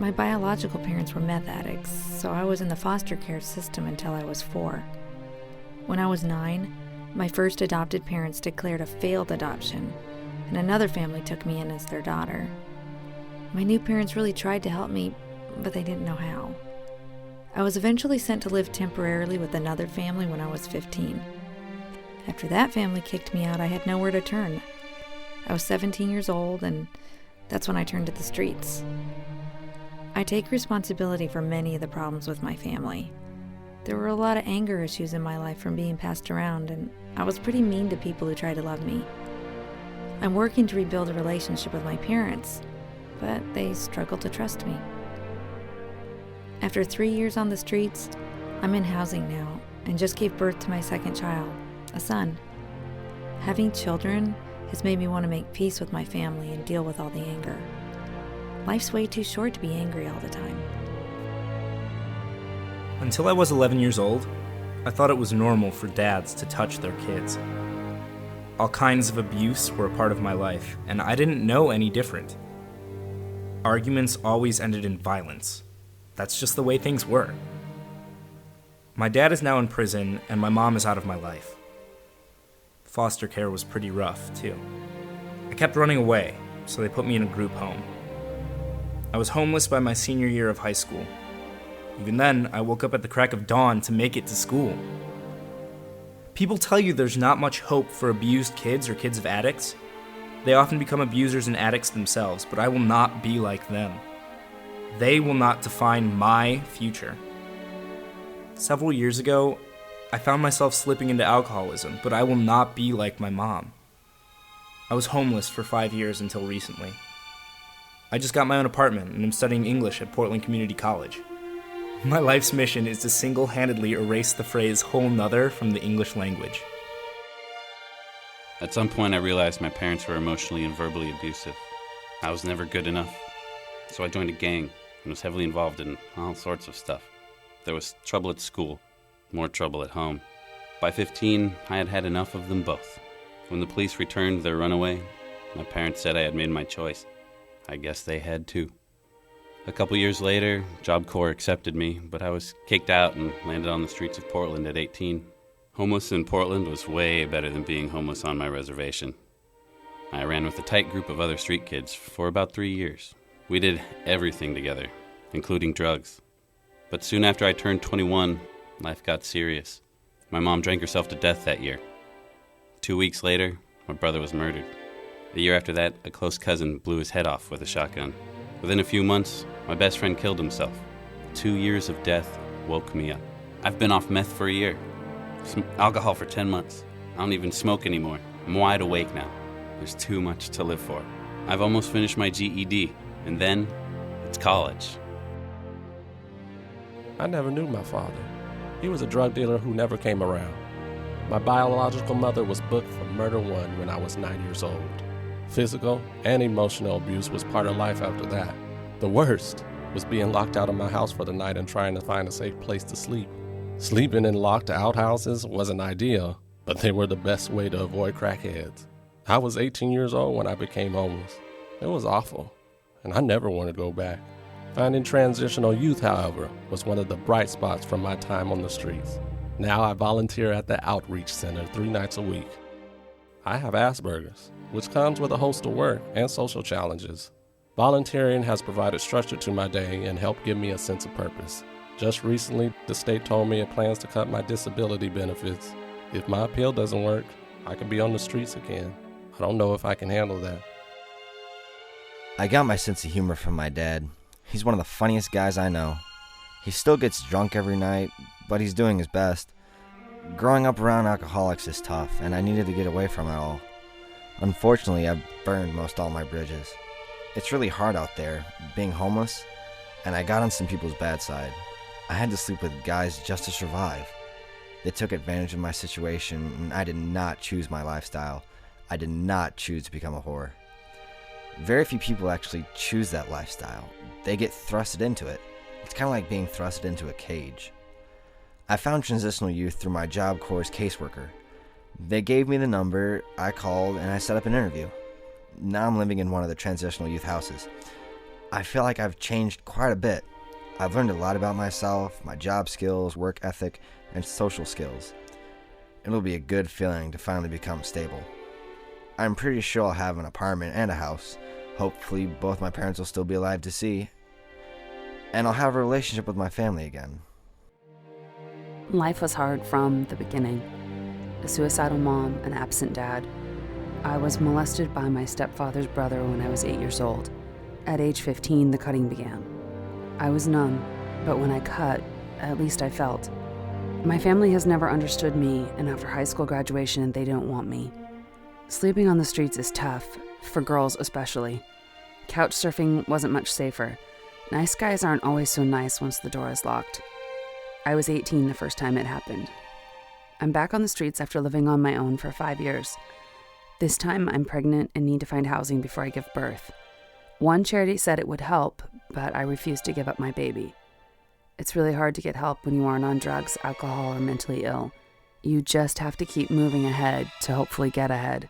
My biological parents were meth addicts, so I was in the foster care system until I was 4. When I was 9, my first adopted parents declared a failed adoption, and another family took me in as their daughter. My new parents really tried to help me, but they didn't know how. I was eventually sent to live temporarily with another family when I was 15. After that family kicked me out, I had nowhere to turn. I was 17 years old, and that's when I turned to the streets. I take responsibility for many of the problems with my family. There were a lot of anger issues in my life from being passed around, and I was pretty mean to people who tried to love me. I'm working to rebuild a relationship with my parents, but they struggled to trust me. After 3 years on the streets, I'm in housing now and just gave birth to my second child, a son. Having children has made me want to make peace with my family and deal with all the anger. Life's way too short to be angry all the time. Until I was 11 years old, I thought it was normal for dads to touch their kids. All kinds of abuse were a part of my life, and I didn't know any different. Arguments always ended in violence. That's just the way things were. My dad is now in prison, and my mom is out of my life. Foster care was pretty rough, too. I kept running away, so they put me in a group home. I was homeless by my senior year of high school. Even then, I woke up at the crack of dawn to make it to school. People tell you there's not much hope for abused kids or kids of addicts. They often become abusers and addicts themselves, but I will not be like them. They will not define my future. Several years ago, I found myself slipping into alcoholism, but I will not be like my mom. I was homeless for 5 years until recently. I just got my own apartment and am studying English at Portland Community College. My life's mission is to single-handedly erase the phrase whole nother from the English language. At some point I realized my parents were emotionally and verbally abusive. I was never good enough, so I joined a gang and was heavily involved in all sorts of stuff. There was trouble at school, more trouble at home. By 15, I had had enough of them both. When the police returned their runaway, my parents said I had made my choice. I guess they had too. A couple years later, Job Corps accepted me, but I was kicked out and landed on the streets of Portland at 18. Homeless in Portland was way better than being homeless on my reservation. I ran with a tight group of other street kids for about 3 years. We did everything together, including drugs. But soon after I turned 21, life got serious. My mom drank herself to death that year. 2 weeks later, my brother was murdered. A year after that, a close cousin blew his head off with a shotgun. Within a few months, my best friend killed himself. 2 years of death woke me up. I've been off meth for a year. Alcohol for 10 months. I don't even smoke anymore. I'm wide awake now. There's too much to live for. I've almost finished my GED, and then it's college. I never knew my father. He was a drug dealer who never came around. My biological mother was booked for murder 1 when I was 9 years old. Physical and emotional abuse was part of life after that. The worst was being locked out of my house for the night and trying to find a safe place to sleep. Sleeping in locked outhouses wasn't ideal, but they were the best way to avoid crackheads. I was 18 years old when I became homeless. It was awful, and I never wanted to go back. Finding Transitional Youth, however, was one of the bright spots from my time on the streets. Now I volunteer at the Outreach Center 3 nights a week. I have Asperger's, which comes with a host of work and social challenges. Volunteering has provided structure to my day and helped give me a sense of purpose. Just recently, the state told me it plans to cut my disability benefits. If my appeal doesn't work, I could be on the streets again. I don't know if I can handle that. I got my sense of humor from my dad. He's one of the funniest guys I know. He still gets drunk every night, but he's doing his best. Growing up around alcoholics is tough, and I needed to get away from it all. Unfortunately, I've burned most all my bridges. It's really hard out there, being homeless, and I got on some people's bad side. I had to sleep with guys just to survive. They took advantage of my situation, and I did not choose my lifestyle. I did not choose to become a whore. Very few people actually choose that lifestyle. They get thrusted into it. It's kind of like being thrusted into a cage. I found Transitional Youth through my Job Corps caseworker. They gave me the number, I called, and I set up an interview. Now I'm living in one of the Transitional Youth houses. I feel like I've changed quite a bit. I've learned a lot about myself, my job skills, work ethic, and social skills. It'll be a good feeling to finally become stable. I'm pretty sure I'll have an apartment and a house. Hopefully both my parents will still be alive to see. And I'll have a relationship with my family again. Life was hard from the beginning. A suicidal mom, an absent dad. I was molested by my stepfather's brother when I was 8 years old. At age 15, the cutting began. I was numb, but when I cut, at least I felt. My family has never understood me, and after high school graduation, they don't want me. Sleeping on the streets is tough, for girls especially. Couch surfing wasn't much safer. Nice guys aren't always so nice once the door is locked. I was 18 the first time it happened. I'm back on the streets after living on my own for 5 years. This time I'm pregnant and need to find housing before I give birth. One charity said it would help, but I refused to give up my baby. It's really hard to get help when you aren't on drugs, alcohol, or mentally ill. You just have to keep moving ahead to hopefully get ahead.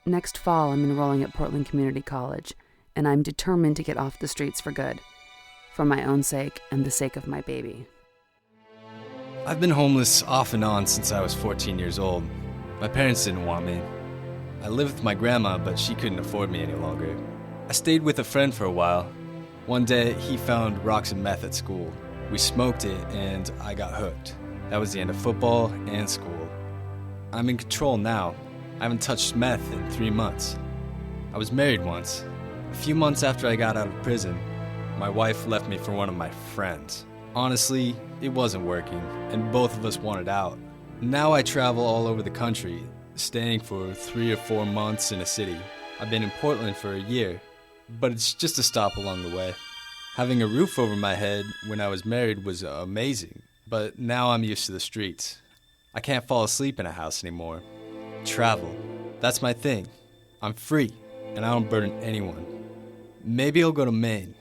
Next fall, I'm enrolling at Portland Community College, and I'm determined to get off the streets for good, for my own sake and the sake of my baby. I've been homeless off and on since I was 14 years old. My parents didn't want me. I lived with my grandma, but she couldn't afford me any longer. I stayed with a friend for a while. One day, he found rocks and meth at school. We smoked it, and I got hooked. That was the end of football and school. I'm in control now. I haven't touched meth in 3 months. I was married once. A few months after I got out of prison, my wife left me for one of my friends. Honestly, it wasn't working, and both of us wanted out. Now I travel all over the country, staying for 3 or 4 months in a city. I've been in Portland for a year, but it's just a stop along the way. Having a roof over my head when I was married was amazing, but now I'm used to the streets. I can't fall asleep in a house anymore. Travel, that's my thing. I'm free, and I don't burden anyone. Maybe I'll go to Maine.